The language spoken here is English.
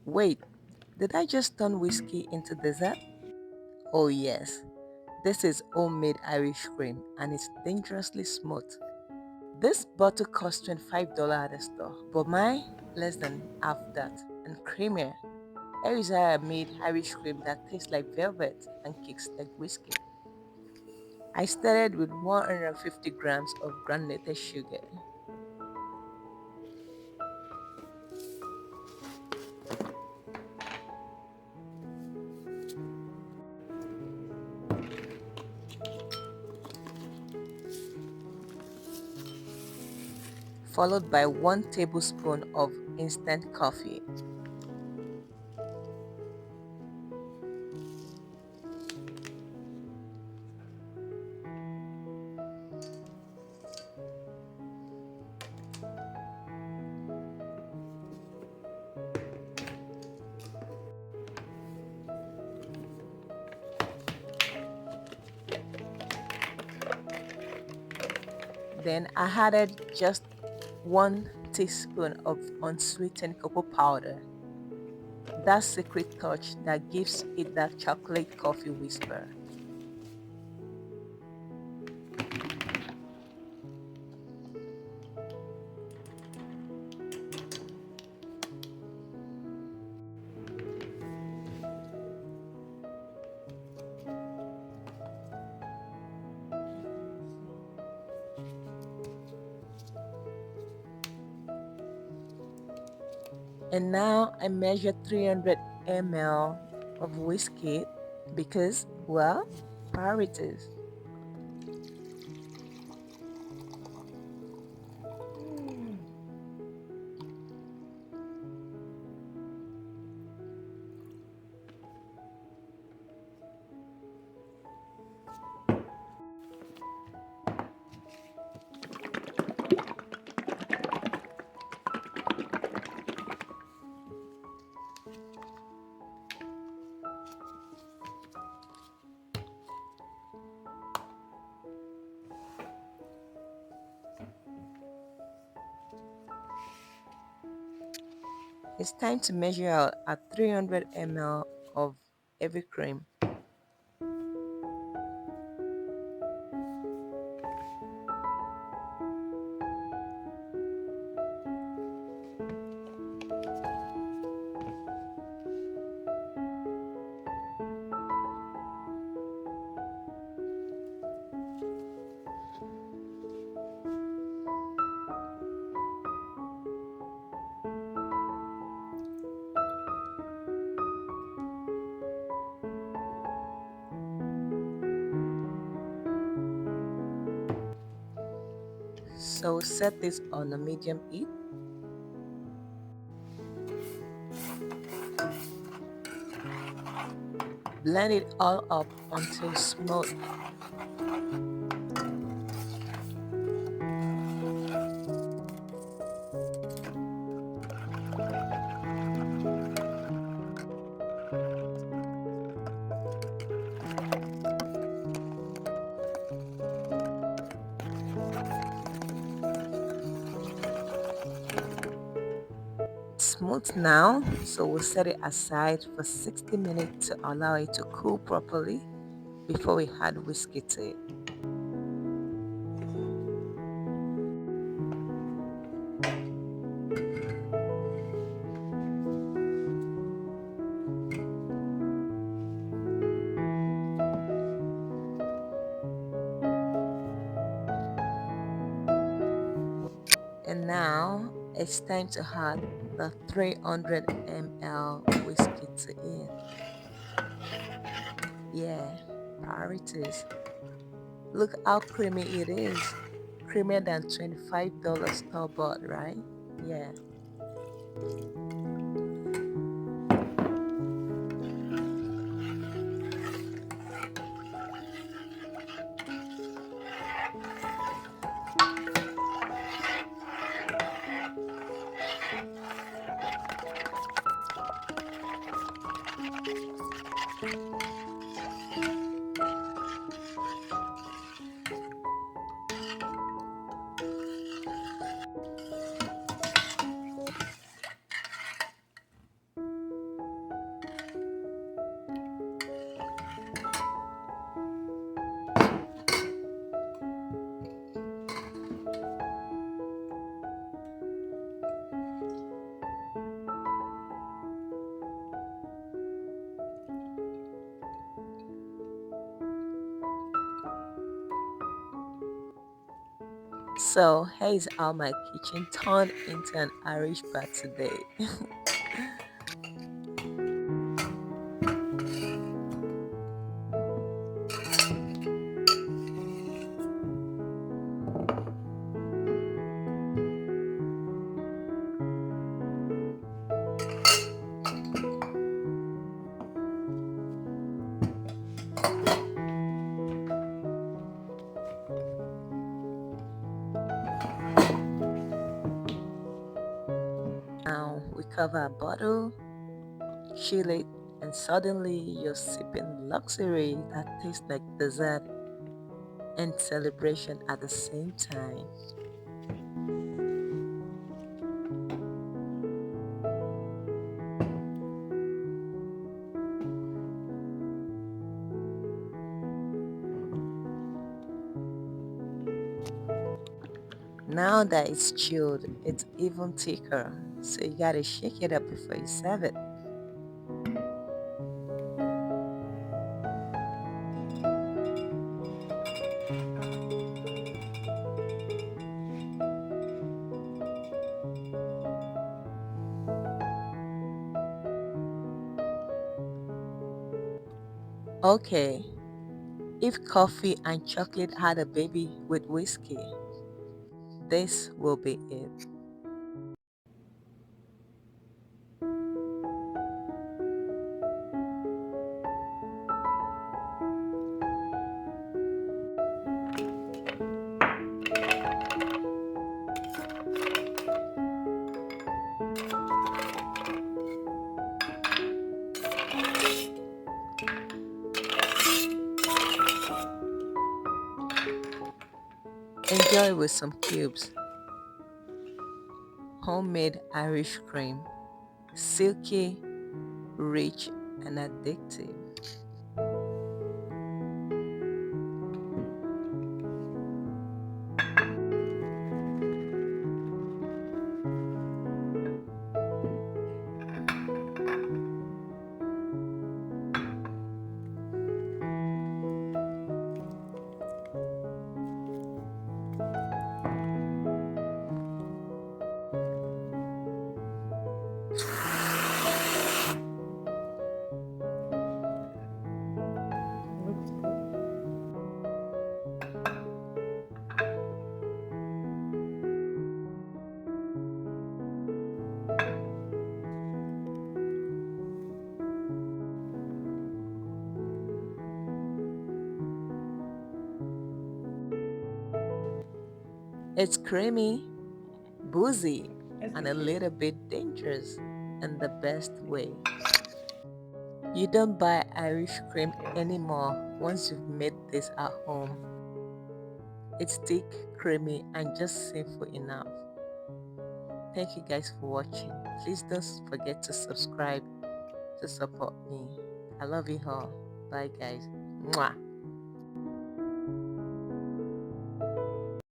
Wait, did I just turn whiskey into dessert? Oh, yes. This is homemade Irish cream and it's dangerously smooth. This bottle costs $25 at the store, but mine less than half that and creamier. Here is how I made Irish cream that tastes like velvet and kicks like whiskey. I started with 150 grams of granulated sugar, followed by 1 tablespoon of instant coffee. Then I added just 1 teaspoon of unsweetened cocoa powder, that secret touch that gives it that chocolate coffee whisper. And now I measure 300 ml of whiskey because, well, priorities. It's time to measure out at 300 ml of every cream. So set this on a medium heat. Blend it all up until smooth. Smooth now, so we'll set it aside for 60 minutes to allow it to cool properly before we add whiskey to it. And now it's time to add the 300 ml whiskey to it. Yeah, priorities. Look how creamy it is. Creamier than $25 store bought, right? Yeah. So here's how my kitchen turned into an Irish bar today. Now we cover a bottle, chill it, and suddenly you're sipping luxury that tastes like dessert and celebration at the same time. Now that it's chilled, it's even thicker, so you gotta shake it up before you serve it. Okay, if coffee and chocolate had a baby with whiskey, this will be it. Enjoy with some cubes. Homemade Irish cream, silky, rich, and addictive. It's creamy, boozy, and a little bit dangerous in the best way. You don't buy Irish cream anymore once you've made this at home. It's thick, creamy, and just simple enough. Thank you guys for watching. Please don't forget to subscribe to support me. I love you all. Bye, guys. Mwah.